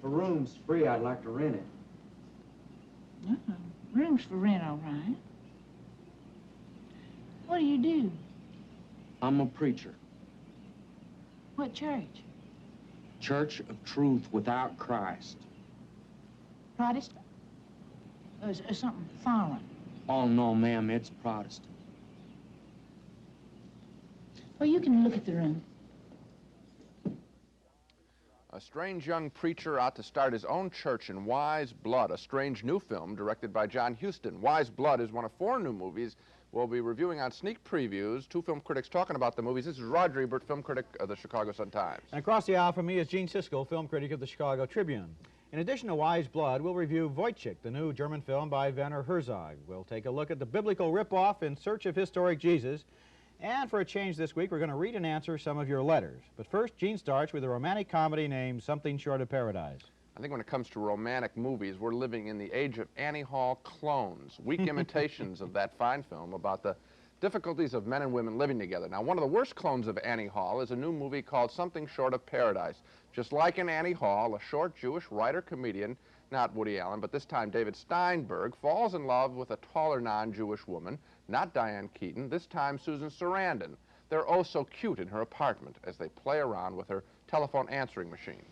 a room's free, I'd like to rent it. Room's for rent, all right. What do you do? I'm a preacher. What church? Church of Truth Without Christ. Protestant? Or is it something foreign? Oh, no, ma'am, it's Protestant. Well, you can look at the room. A strange young preacher ought to start his own church in Wise Blood, a strange new film directed by John Huston. Wise Blood is one of 4 new movies we'll be reviewing on sneak previews. 2 film critics talking about the movies. This is Roger Ebert, film critic of the Chicago Sun-Times. And across the aisle from me is Gene Siskel, film critic of the Chicago Tribune. In addition to Wise Blood, we'll review Woyzeck, the new German film by Werner Herzog. We'll take a look at the biblical ripoff In Search of Historic Jesus. And for a change this week, we're going to read and answer some of your letters. But first, Gene starts with a romantic comedy named Something Short of Paradise. I think when it comes to romantic movies, we're living in the age of Annie Hall clones, weak imitations of that fine film about the difficulties of men and women living together. Now, one of the worst clones of Annie Hall is a new movie called Something Short of Paradise. Just like in Annie Hall, a short Jewish writer-comedian, not Woody Allen, but this time David Steinberg, falls in love with a taller non-Jewish woman, not Diane Keaton, this time Susan Sarandon. They're oh so cute in her apartment as they play around with her telephone answering machine.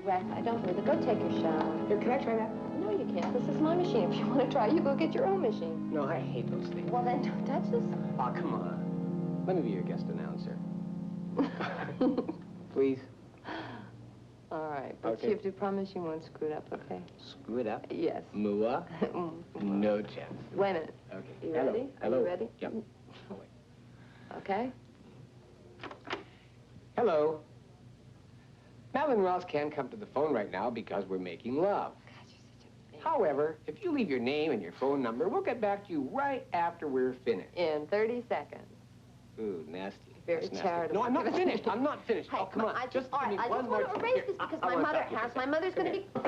Right, I don't need to go take your shower. Here, can I try that? No, you can't. This is my machine. If you want to try, you go get your own machine. No, I hate those things. Well, then don't touch this. Oh, come on. Let me be your guest announcer. Please. All right, but Okay. you have to promise you won't screw it up, okay? Screw it up? Yes. Mua? No chance. Wait a minute. Okay. You Hello. ready? Hello. Are you ready? Yep. Oh, wait. Okay. Hello. Madeline Ross can't come to the phone right now because we're making love. God, you're such a baby. However, if you leave your name and your phone number, we'll get back to you right after we're finished. In 30 seconds. Ooh, nasty. Very That's nasty. charitable. No, I'm not finished. I'm not finished. Hey, oh, come on. I Just all give right, me I one just more. want to erase this because my wanna mother talk to you. has. My mother's going to Here. be...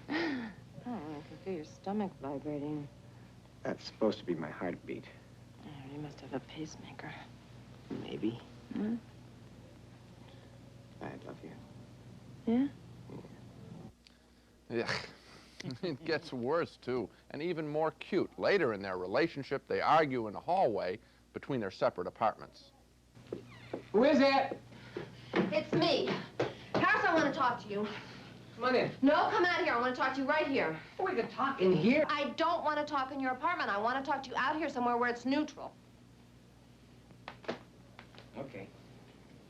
I can feel your stomach vibrating. That's supposed to be my heartbeat. Oh, you must have a pacemaker. Maybe. Hmm? I love you. Yeah? Yeah. It gets worse, too, and even more cute. Later in their relationship, they argue in a hallway between their separate apartments. Who is it? It's me. Paris, I want to talk to you. Come on in. No, come out here. I want to talk to you right here. Oh, we can talk in here. I don't want to talk in your apartment. I want to talk to you out here somewhere where it's neutral. Okay.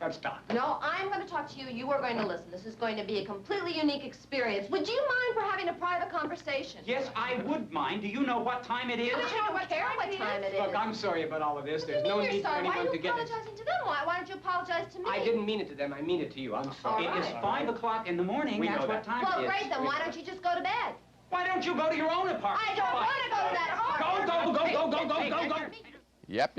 Let's talk. No, I'm going to talk to you. You are going to listen. This is going to be a completely unique experience. Would you mind for having a private conversation? Yes, I would mind. Do you know what time it is? I don't care what time it is. Look, I'm sorry about all of this. There's no What do you mean need you're for sorry? Why anyone are to you get this. apologizing to them? Why don't you apologize to me? I didn't mean it to them. I mean it to you. I'm sorry. All It is right. 5 o'clock in the morning. We That's know what that. time Well, it is. great, then why don't you just go to bed? Why don't you go to your own apartment? I don't want to go to that apartment. Yep.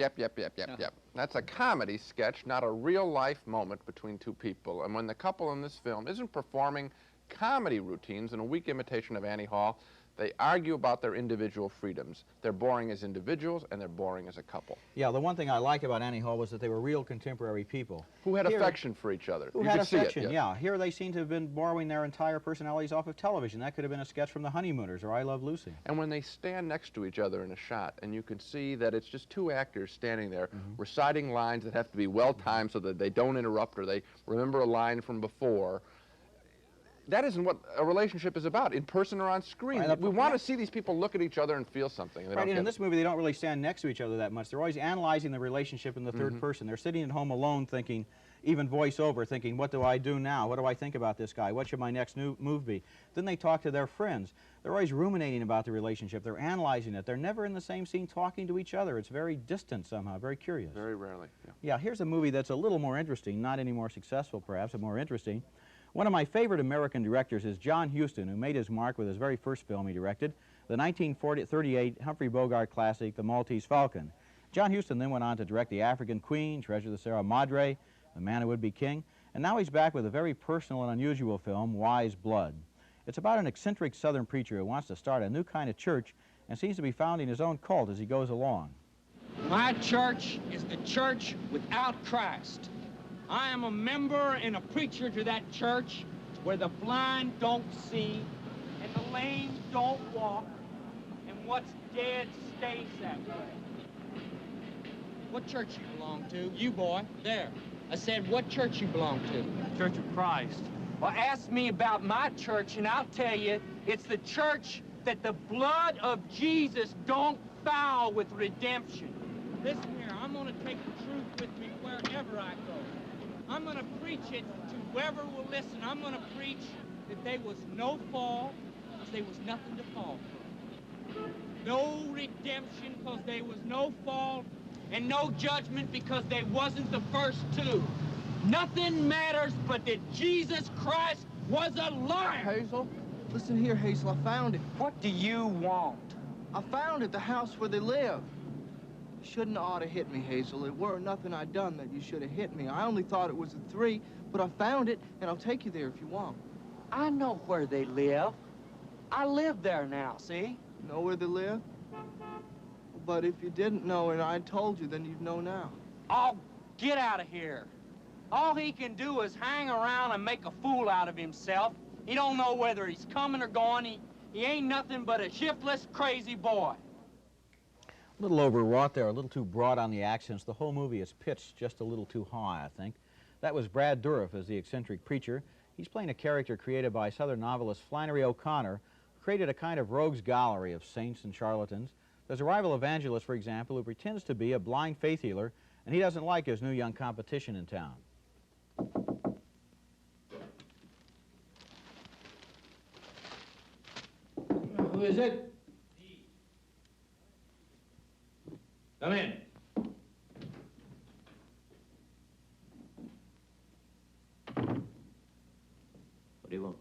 That's a comedy sketch, not a real-life moment between two people. And when the couple in this film isn't performing comedy routines in a weak imitation of Annie Hall, they argue about their individual freedoms. They're boring as individuals, and they're boring as a couple. Yeah, the one thing I like about Annie Hall was that they were real contemporary people. Who had Here- affection for each other. Who You had could see it, affection, yes. yeah. Here they seem to have been borrowing their entire personalities off of television. That could have been a sketch from The Honeymooners or I Love Lucy. And when they stand next to each other in a shot, and you can see that it's just two actors standing there reciting lines that have to be well-timed so that they don't interrupt or they remember a line from before, that isn't what a relationship is about, in person or on screen. Right, We want to see these people look at each other and feel something. And they Right, don't and in get this movie, they don't really stand next to each other that much. They're always analyzing the relationship in the third person. They're sitting at home alone thinking, even voiceover, thinking, what do I do now? What do I think about this guy? What should my next move be? Then they talk to their friends. They're always ruminating about the relationship. They're analyzing it. They're never in the same scene talking to each other. It's very distant somehow, very curious. Very rarely, yeah. Yeah, here's a movie that's a little more interesting, not any more successful perhaps, but more interesting. One of my favorite American directors is John Huston, who made his mark with his very first film he directed, the 1938 Humphrey Bogart classic, The Maltese Falcon. John Huston then went on to direct The African Queen, Treasure of the Sierra Madre, The Man Who Would Be King, and now he's back with a very personal and unusual film, Wise Blood. It's about an eccentric Southern preacher who wants to start a new kind of church and seems to be founding his own cult as he goes along. My church is the church without Christ. I am a member and a preacher to that church, where the blind don't see, and the lame don't walk, and what's dead stays that way. What church you belong to? You, boy, there. I said, what church you belong to? Church of Christ. Well, ask me about my church, and I'll tell you, it's the church that the blood of Jesus don't foul with redemption. Listen here, I'm gonna take the truth with me wherever I go. I'm gonna preach it to whoever will listen. I'm gonna preach that there was no fall, because there was nothing to fall from. No redemption, because there was no fall, and no judgment, because there wasn't the first two. Nothing matters but that Jesus Christ was a liar. Hazel, listen here, Hazel, I found it. What do you want? I found it, the house where they live. You shouldn't ought to hit me, Hazel. It weren't nothing I done that you should have hit me. I only thought it was a 3, but I found it, and I'll take you there if you want. I know where they live. I live there now, see? Know where they live? But if you didn't know and I told you, then you'd know now. Oh, get out of here. All he can do is hang around and make a fool out of himself. He don't know whether he's coming or going. He ain't nothing but a shiftless, crazy boy. A little overwrought there, a little too broad on the accents. The whole movie is pitched just a little too high, I think. That was Brad Dourif as the eccentric preacher. He's playing a character created by Southern novelist Flannery O'Connor, who created a kind of rogues gallery of saints and charlatans. There's a rival evangelist, for example, who pretends to be a blind faith healer, and he doesn't like his new young competition in town. Who is it? Come in. What do you want?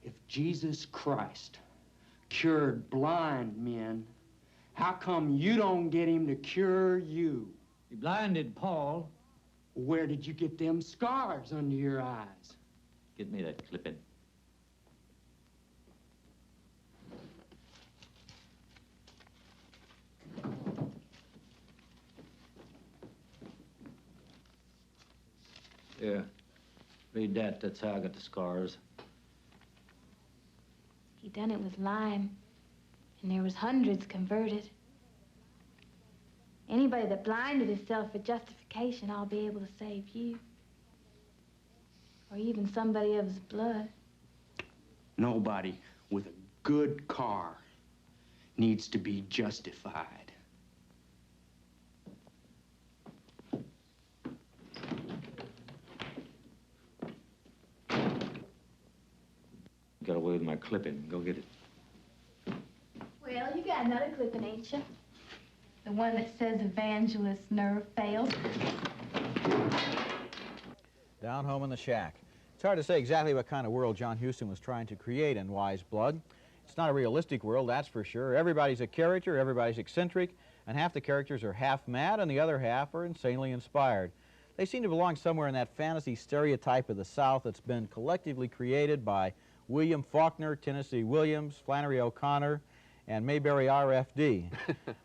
If Jesus Christ cured blind men, how come you don't get him to cure you? He blinded Paul. Where did you get them scars under your eyes? Get me that clipping. Here, read that. That's how I got the scars. He done it with lime, and there was hundreds converted. Anybody that blinded himself for justification, I'll be able to save you. Or even somebody of his blood. Nobody with a good car needs to be justified. Got away with my clipping. Go get it. Well, you got another clipping, ain't you? The one that says evangelist nerve failed. Down home in the shack. It's hard to say exactly what kind of world John Huston was trying to create in Wise Blood. It's not a realistic world, that's for sure. Everybody's a character, everybody's eccentric, and half the characters are half mad and the other half are insanely inspired. They seem to belong somewhere in that fantasy stereotype of the South that's been collectively created by William Faulkner, Tennessee Williams, Flannery O'Connor, and Mayberry RFD.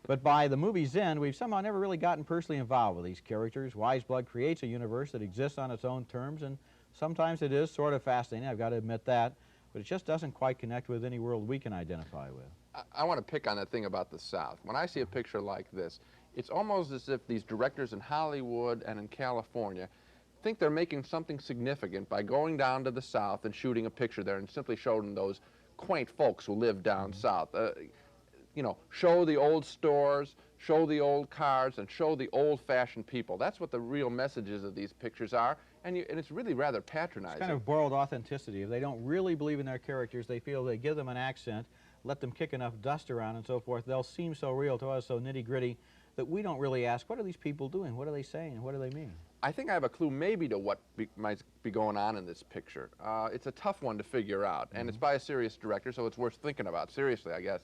But by the movie's end, we've somehow never really gotten personally involved with these characters. Wise Blood creates a universe that exists on its own terms, and sometimes it is sort of fascinating, I've got to admit that, but it just doesn't quite connect with any world we can identify with. I want to pick on that thing about the South. When I see a picture like this, it's almost as if these directors in Hollywood and in California think they're making something significant by going down to the South and shooting a picture there and simply showing those quaint folks who live down south. You know, show the old stores, show the old cars, and show the old-fashioned people. That's what the real messages of these pictures are, and it's really rather patronizing. It's kind of borrowed authenticity. If they don't really believe in their characters, they feel they give them an accent, let them kick enough dust around and so forth, they'll seem so real to us, so nitty-gritty, that we don't really ask, what are these people doing? What are they saying? What do they mean? I think I have a clue maybe to what might be going on in this picture. It's a tough one to figure out, and it's by a serious director, so it's worth thinking about, seriously, I guess.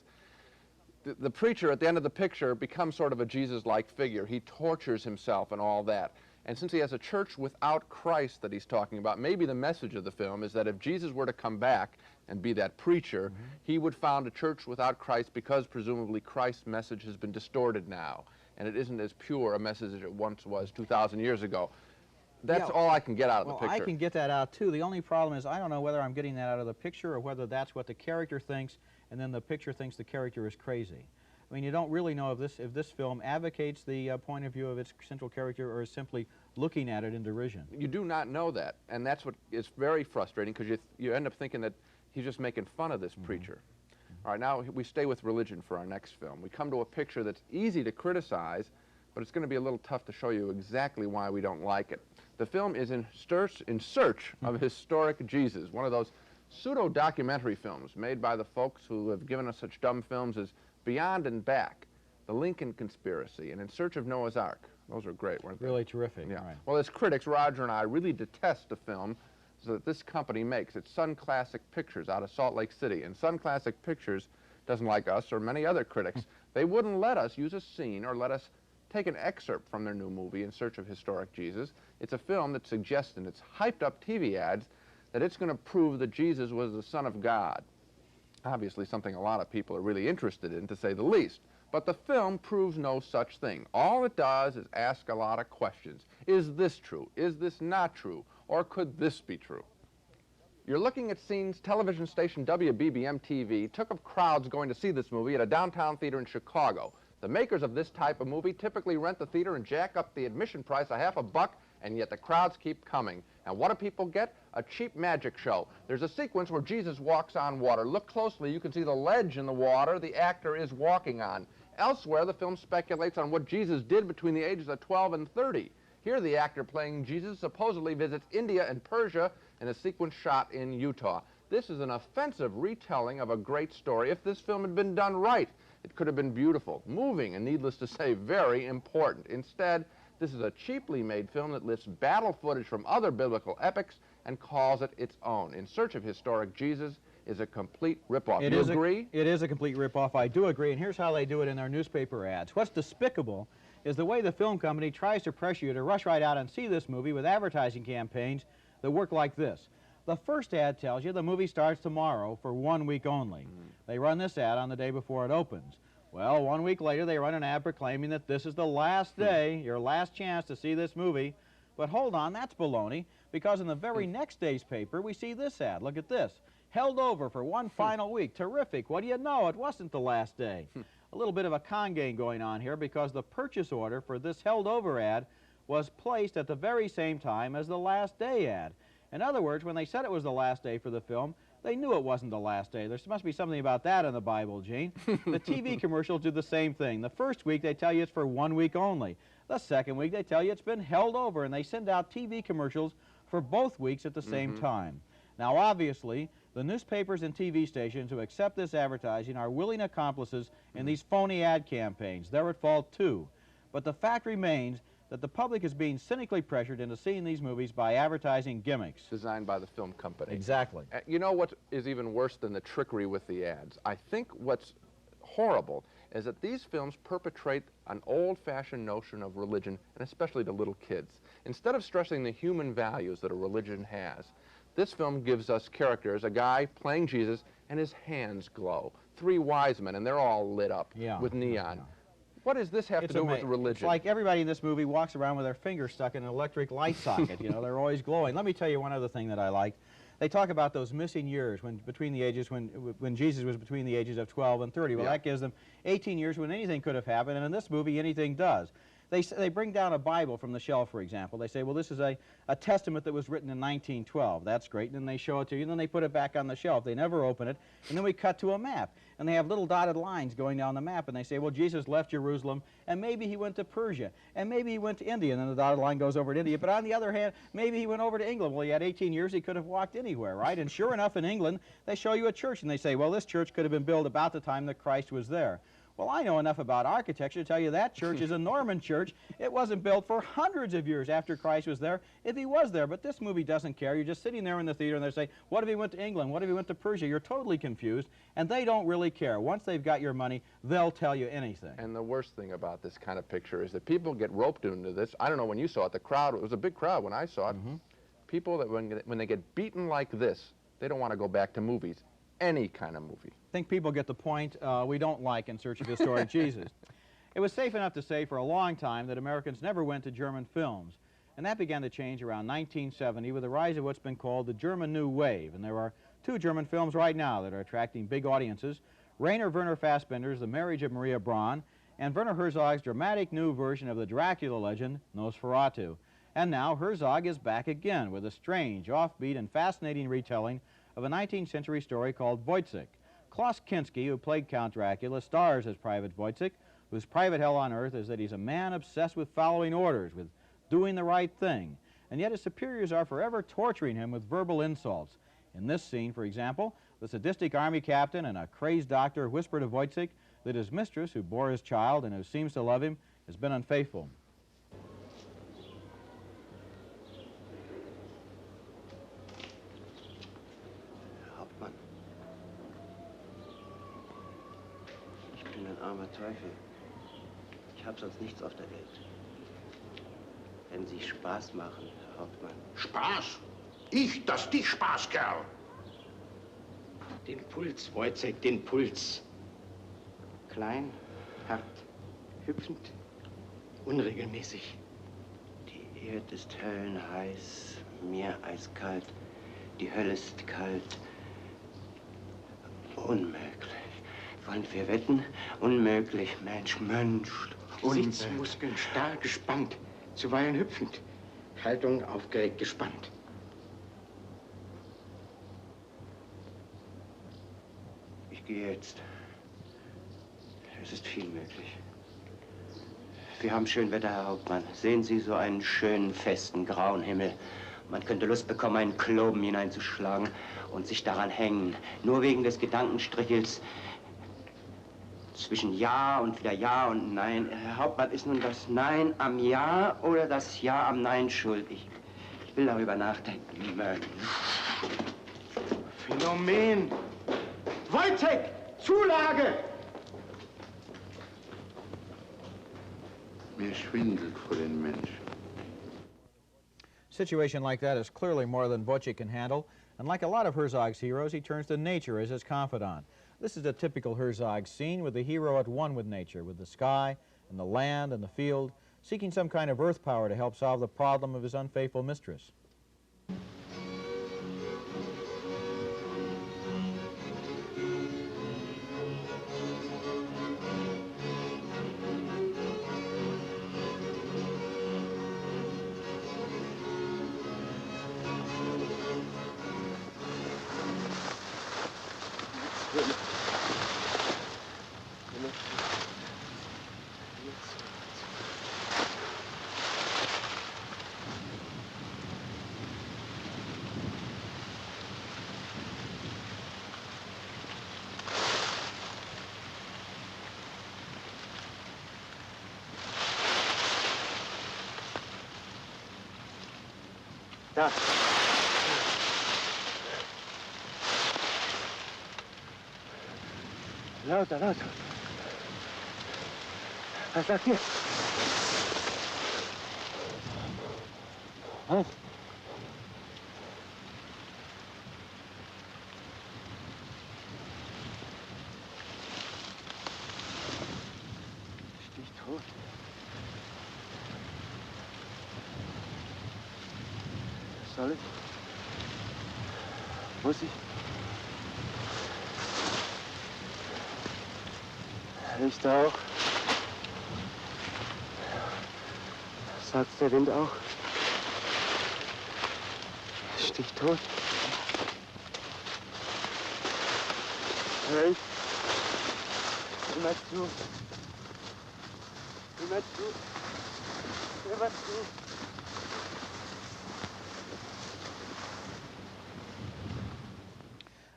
The preacher at the end of the picture becomes sort of a Jesus-like figure. He tortures himself and all that. And since he has a church without Christ that he's talking about, maybe the message of the film is that if Jesus were to come back and be that preacher, he would found a church without Christ because presumably Christ's message has been distorted now, and it isn't as pure a message as it once was 2,000 years ago. That's all I can get out of the picture. I can get that out too. The only problem is I don't know whether I'm getting that out of the picture or whether that's what the character thinks, and then the picture thinks the character is crazy. I mean, you don't really know if this film advocates the point of view of its central character or is simply looking at it in derision. You do not know that, and that's what is very frustrating, because you end up thinking that he's just making fun of this preacher. All right, now we stay with religion for our next film. We come to a picture that's easy to criticize, but it's going to be a little tough to show you exactly why we don't like it. The film is in search of historic Jesus, one of those pseudo-documentary films made by the folks who have given us such dumb films as Beyond and Back, The Lincoln Conspiracy, and In Search of Noah's Ark. Those are great, weren't they? Really terrific. Yeah. Right. Well, as critics, Roger and I really detest the film that this company makes. It's Sun Classic Pictures out of Salt Lake City, and Sun Classic Pictures doesn't like us or many other critics. They wouldn't let us use a scene or let us take an excerpt from their new movie, In Search of Historic Jesus. It's a film that suggests in its hyped-up TV ads that it's going to prove that Jesus was the Son of God. Obviously something a lot of people are really interested in, to say the least. But the film proves no such thing. All it does is ask a lot of questions. Is this true? Is this not true? Or could this be true? You're looking at scenes television station WBBM-TV took up crowds going to see this movie at a downtown theater in Chicago. The makers of this type of movie typically rent the theater and jack up the admission price $50, and yet the crowds keep coming. And what do people get? A cheap magic show. There's a sequence where Jesus walks on water. Look closely, you can see the ledge in the water the actor is walking on. Elsewhere, the film speculates on what Jesus did between the ages of 12 and 30. Here, the actor playing Jesus supposedly visits India and Persia in a sequence shot in Utah. This is an offensive retelling of a great story. If this film had been done right, it could have been beautiful, moving, and needless to say, very important. Instead, this is a cheaply made film that lifts battle footage from other biblical epics and calls it its own. In Search of Historic Jesus is a complete ripoff. Do you agree? It is a complete ripoff. I do agree, and here's how they do it in their newspaper ads. What's despicable is the way the film company tries to pressure you to rush right out and see this movie with advertising campaigns that work like this. The first ad tells you the movie starts tomorrow for 1 week only. They run this ad on the day before it opens. Well, 1 week later, they run an ad proclaiming that this is the last day, your last chance to see this movie. But hold on, that's baloney, because in the very next day's paper, we see this ad. Look at this. Held over for one final week. Terrific. What do you know? It wasn't the last day. A little bit of a con game going on here, because the purchase order for this held over ad was placed at the very same time as the last day ad. In other words, when they said it was the last day for the film, they knew it wasn't the last day. There must be something about that in the Bible, Gene. The TV commercials do the same thing. The first week, they tell you it's for 1 week only. The second week, they tell you it's been held over, and they send out TV commercials for both weeks at the same time. Now, obviously, the newspapers and TV stations who accept this advertising are willing accomplices in these phony ad campaigns. They're at fault, too. But the fact remains that the public is being cynically pressured into seeing these movies by advertising gimmicks. Designed by the film company. Exactly. You know what is even worse than the trickery with the ads? I think what's horrible is that these films perpetrate an old-fashioned notion of religion, and especially to little kids. Instead of stressing the human values that a religion has, this film gives us characters, a guy playing Jesus, and his hands glow. 3 wise men, and they're all lit up with neon. Yeah. What does this have to do with religion? It's like everybody in this movie walks around with their fingers stuck in an electric light socket. You know, they're always glowing. Let me tell you one other thing that I liked. They talk about those missing years when Jesus was between the ages of 12 and 30. Well, that gives them 18 years when anything could have happened, and in this movie, anything does. They bring down a Bible from the shelf, for example. They say, well, this is a testament that was written in 1912. That's great. And then they show it to you, and then they put it back on the shelf. They never open it. And then we cut to a map. And they have little dotted lines going down the map. And they say, well, Jesus left Jerusalem, and maybe he went to Persia, and maybe he went to India. And then the dotted line goes over to India. But on the other hand, maybe he went over to England. Well, he had 18 years. He could have walked anywhere, right? And sure enough, in England, they show you a church. And they say, well, this church could have been built about the time that Christ was there. Well, I know enough about architecture to tell you that church is a Norman church. It wasn't built for hundreds of years after Christ was there, if he was there. But this movie doesn't care. You're just sitting there in the theater, and they say, what if he went to England? What if he went to Persia? You're totally confused, and they don't really care. Once they've got your money, they'll tell you anything. And the worst thing about this kind of picture is that people get roped into this. I don't know when you saw it. The crowd, it was a big crowd when I saw it. People that when they get beaten like this, they don't want to go back to movies. Any kind of movie. I think people get the point. We don't like In Search of Historic Jesus. It was safe enough to say for a long time that Americans never went to German films. And that began to change around 1970 with the rise of what's been called the German New Wave. And there are two German films right now that are attracting big audiences. Rainer Werner Fassbinder's The Marriage of Maria Braun and Werner Herzog's dramatic new version of the Dracula legend, Nosferatu. And now Herzog is back again with a strange, offbeat, and fascinating retelling of a 19th century story called Woyzeck. Klaus Kinski, who played Count Dracula, stars as Private Woyzeck, whose private hell on earth is that he's a man obsessed with following orders, with doing the right thing. And yet his superiors are forever torturing him with verbal insults. In this scene, for example, the sadistic army captain and a crazed doctor whisper to Woyzeck that his mistress, who bore his child and who seems to love him, has been unfaithful. Hauptmann, ich bin ein armer Teufel. Ich habe sonst nichts auf der Welt. Wenn Sie Spaß machen, Herr Hauptmann. Spaß? Ich, das dich Spaß, Kerl. Den Puls, Woyzeck, den Puls. Klein, hart, hüpfend, unregelmäßig. Die Erde ist höllenheiß, Meer eiskalt, die Hölle ist kalt. Unmöglich. Wollen wir wetten? Unmöglich, Mensch, Mensch. Gesichtsmuskeln stark gespannt, zuweilen hüpfend. Haltung aufgeregt gespannt. Ich gehe jetzt. Es ist viel möglich. Wir haben schön Wetter, Herr Hauptmann. Sehen Sie so einen schönen, festen, grauen Himmel. Man könnte Lust bekommen, einen Kloben hineinzuschlagen und sich daran hängen. Nur wegen des Gedankenstrichels zwischen Ja und wieder Ja und Nein. Herr Hauptmann, ist nun das Nein am Ja oder das Ja am Nein schuld? Ich will darüber nachdenken. Mensch. Phänomen. Woyzeck, Zulage! Mir schwindelt vor den Menschen. A situation like that is clearly more than Woyzeck can handle, and like a lot of Herzog's heroes, he turns to nature as his confidant. This is a typical Herzog scene with the hero at one with nature, with the sky and the land and the field, seeking some kind of earth power to help solve the problem of his unfaithful mistress. Da. Lauter, lauter. Was sagt ihr? Was? Stichtot. Soll ich? Muss ich? Riecht er auch? Sagt's der Wind auch? Stichtot? Hör ich? Immer zu. Immer zu. Immer zu.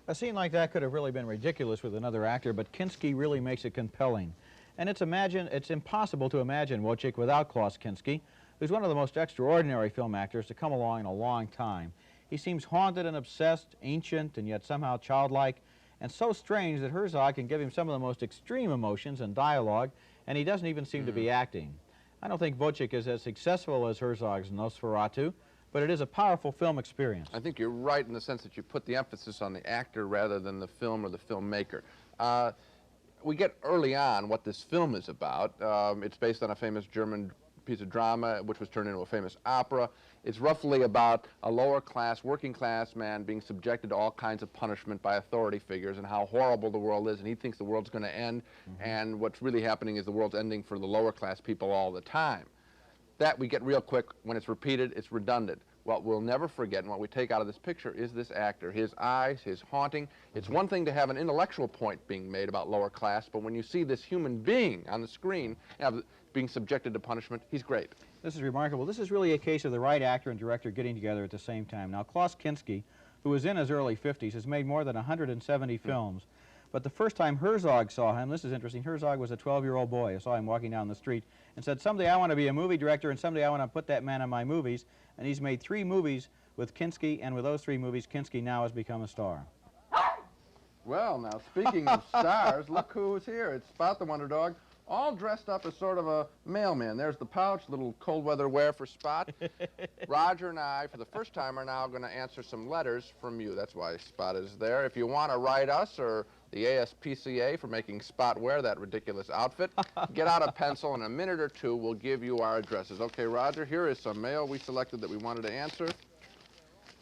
A scene like that could have really been ridiculous with another actor, but Kinski really makes it compelling. And it's impossible to imagine Woyzeck without Klaus Kinski, who's one of the most extraordinary film actors to come along in a long time. He seems haunted and obsessed, ancient, and yet somehow childlike, and so strange that Herzog can give him some of the most extreme emotions and dialogue, and he doesn't even seem to be acting. I don't think Woyzeck is as successful as Herzog's Nosferatu, but it is a powerful film experience. I think you're right in the sense that you put the emphasis on the actor rather than the film or the filmmaker. We get early on what this film is about. It's based on a famous German piece of drama which was turned into a famous opera. It's roughly about a lower class, working class man being subjected to all kinds of punishment by authority figures and how horrible the world is, and he thinks the world's going to end, and what's really happening is the world's ending for the lower class people all the time. That we get real quick. When it's repeated, it's redundant. What we'll never forget and what we take out of this picture is this actor, his eyes, his haunting. It's one thing to have an intellectual point being made about lower class, but when you see this human being on the screen being subjected to punishment, he's great. This is remarkable. This is really a case of the right actor and director getting together at the same time. Now, Klaus Kinski, who was in his early 50s, has made more than 170 films. But the first time Herzog saw him, this is interesting, Herzog was a 12-year-old boy. I saw him walking down the street and said, someday I want to be a movie director and someday I want to put that man in my movies. And he's made 3 movies with Kinski, and with those 3 movies, Kinski now has become a star. Well, now, speaking of stars, look who's here. It's Spot the Wonder Dog, all dressed up as sort of a mailman. There's the pouch, little cold weather wear for Spot. Roger and I, for the first time, are now going to answer some letters from you. That's why Spot is there. If you want to write us or the ASPCA for making Spot wear that ridiculous outfit, get out a pencil. In a minute or two, we'll give you our addresses. Okay, Roger, here is some mail we selected that we wanted to answer.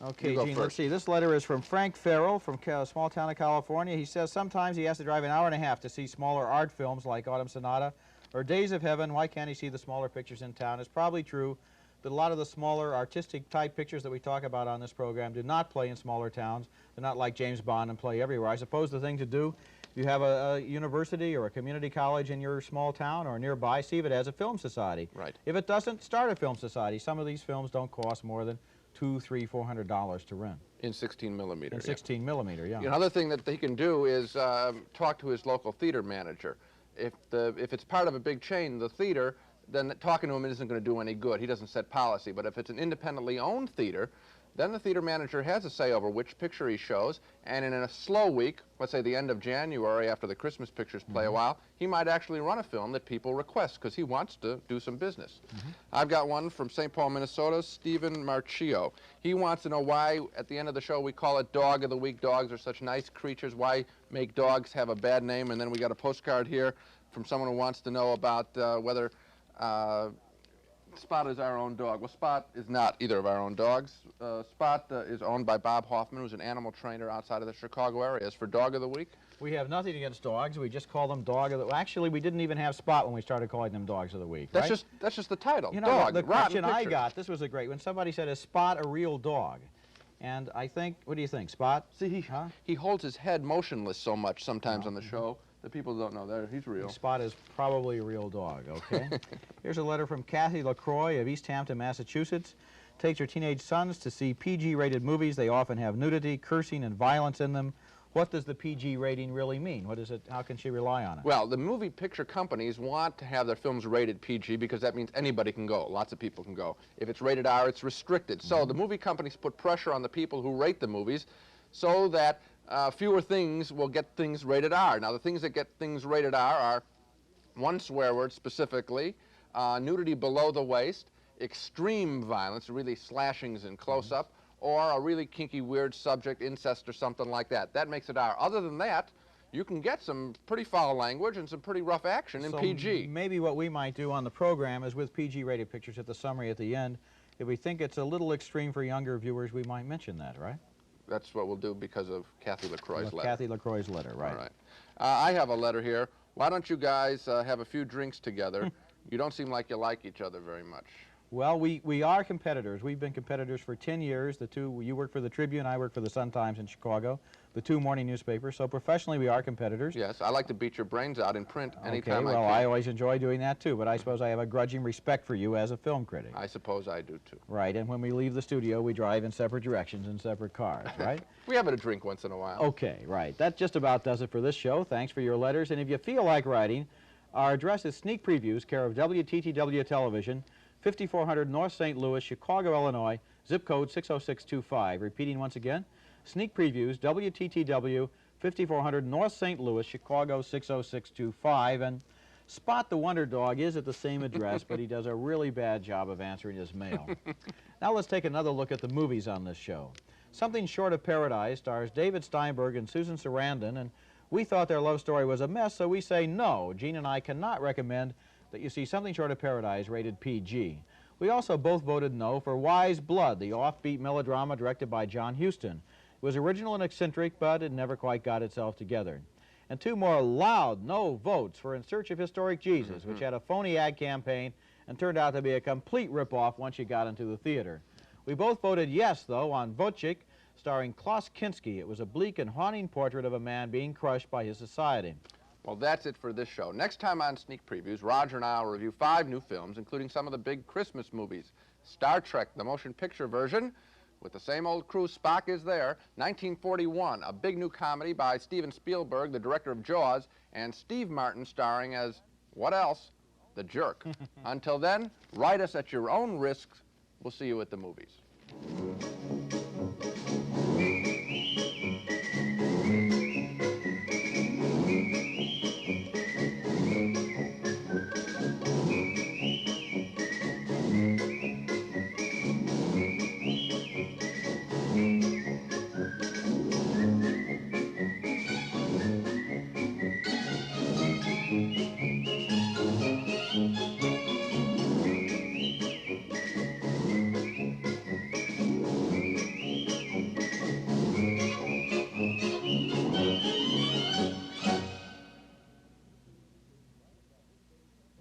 Okay, Gene, let's see. This letter is from Frank Farrell from a small town of California. He says sometimes he has to drive an hour and a half to see smaller art films like Autumn Sonata or Days of Heaven. Why can't he see the smaller pictures in town? It's probably true that a lot of the smaller artistic type pictures that we talk about on this program do not play in smaller towns. They're not like James Bond and play everywhere. I suppose the thing to do, if you have a university or a community college in your small town or nearby, see if it has a film society. Right. If it doesn't, start a film society. Some of these films don't cost more than $200, $300, $400 to rent. In 16 millimeter. In 16 millimeter, yeah. Another thing that he can do is talk to his local theater manager. If it's part of a big chain, the theater, then talking to him isn't going to do any good. He doesn't set policy. But if it's an independently owned theater, then the theater manager has a say over which picture he shows, and in a slow week, let's say the end of January after the Christmas pictures play a while, he might actually run a film that people request because he wants to do some business. I've got one from St. Paul, Minnesota, Stephen Marchio. He wants to know why at the end of the show we call it Dog of the Week. Dogs are such nice creatures. Why make dogs have a bad name? And then we got a postcard here from someone who wants to know about whether Spot is our own dog. Well, Spot is not either of our own dogs. Spot is owned by Bob Hoffman, who's an animal trainer outside of the Chicago area. As for Dog of the Week? We have nothing against dogs. We just call them Dog of the Week. Actually, we didn't even have Spot when we started calling them Dogs of the Week. That's right? that's just the title. You know, Dog. the question I got, this was a great one. Somebody said, is Spot a real dog? And I think, what do you think, Spot? See, he holds his head motionless so much sometimes on the show. The people don't know that. He's real. Spot is probably a real dog, okay? Here's a letter from Kathy LaCroix of East Hampton, Massachusetts. Takes her teenage sons to see PG-rated movies. They often have nudity, cursing, and violence in them. What does the PG rating really mean? What is it? How can she rely on it? Well, the movie picture companies want to have their films rated PG because that means anybody can go. Lots of people can go. If it's rated R, it's restricted. So the movie companies put pressure on the people who rate the movies so that fewer things will get things rated R. Now, the things that get things rated R are one swear word specifically, nudity below the waist, extreme violence, really slashings in close-up, or a really kinky, weird subject, incest or something like that. That makes it R. Other than that, you can get some pretty foul language and some pretty rough action in PG. Maybe what we might do on the program is with PG-rated pictures at the summary at the end, if we think it's a little extreme for younger viewers, we might mention that, right? That's what we'll do because of Kathy LaCroix's letter. Kathy LaCroix's letter, right. All right. I have a letter here. Why don't you guys have a few drinks together? You don't seem like you like each other very much. Well, we are competitors. We've been competitors for 10 years. The two, you work for the Tribune, I work for the Sun-Times in Chicago, the 2 morning newspapers. So professionally, we are competitors. Yes, I like to beat your brains out in print anytime okay, well, I can. I always enjoy doing that too, but I suppose I have a grudging respect for you as a film critic. I suppose I do too. Right, and when we leave the studio, we drive in separate directions in separate cars, right? We have a drink once in a while. Okay, right. That just about does it for this show. Thanks for your letters. And if you feel like writing, our address is Sneak Previews, care of WTTW-TV11, 5400 North St. Louis, Chicago, Illinois, zip code 60625. Repeating once again, Sneak Previews, WTTW, 5400 North St. Louis, Chicago, 60625. And Spot the Wonder Dog is at the same address, but he does a really bad job of answering his mail. Now let's take another look at the movies on this show. Something Short of Paradise stars David Steinberg and Susan Sarandon, and we thought their love story was a mess, so we say no. Gene and I cannot recommend that you see something short of Paradise rated PG. We also both voted no for Wise Blood, the offbeat melodrama directed by John Huston. It was original and eccentric, but it never quite got itself together. And 2 more loud no votes for In Search of Historic Jesus, which had a phony ad campaign and turned out to be a complete ripoff once you got into the theater. We both voted yes, though, on Woyzeck, starring Klaus Kinski. It was a bleak and haunting portrait of a man being crushed by his society. Well, that's it for this show. Next time on Sneak Previews, Roger and I will review 5 new films, including some of the big Christmas movies. Star Trek, the motion picture version, with the same old crew, Spock is there. 1941, a big new comedy by Steven Spielberg, the director of Jaws, and Steve Martin starring as, what else? The Jerk. Until then, write us at your own risk. We'll see you at the movies.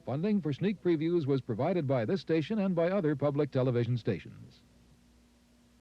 Funding for Sneak Previews was provided by this station and by other public television stations.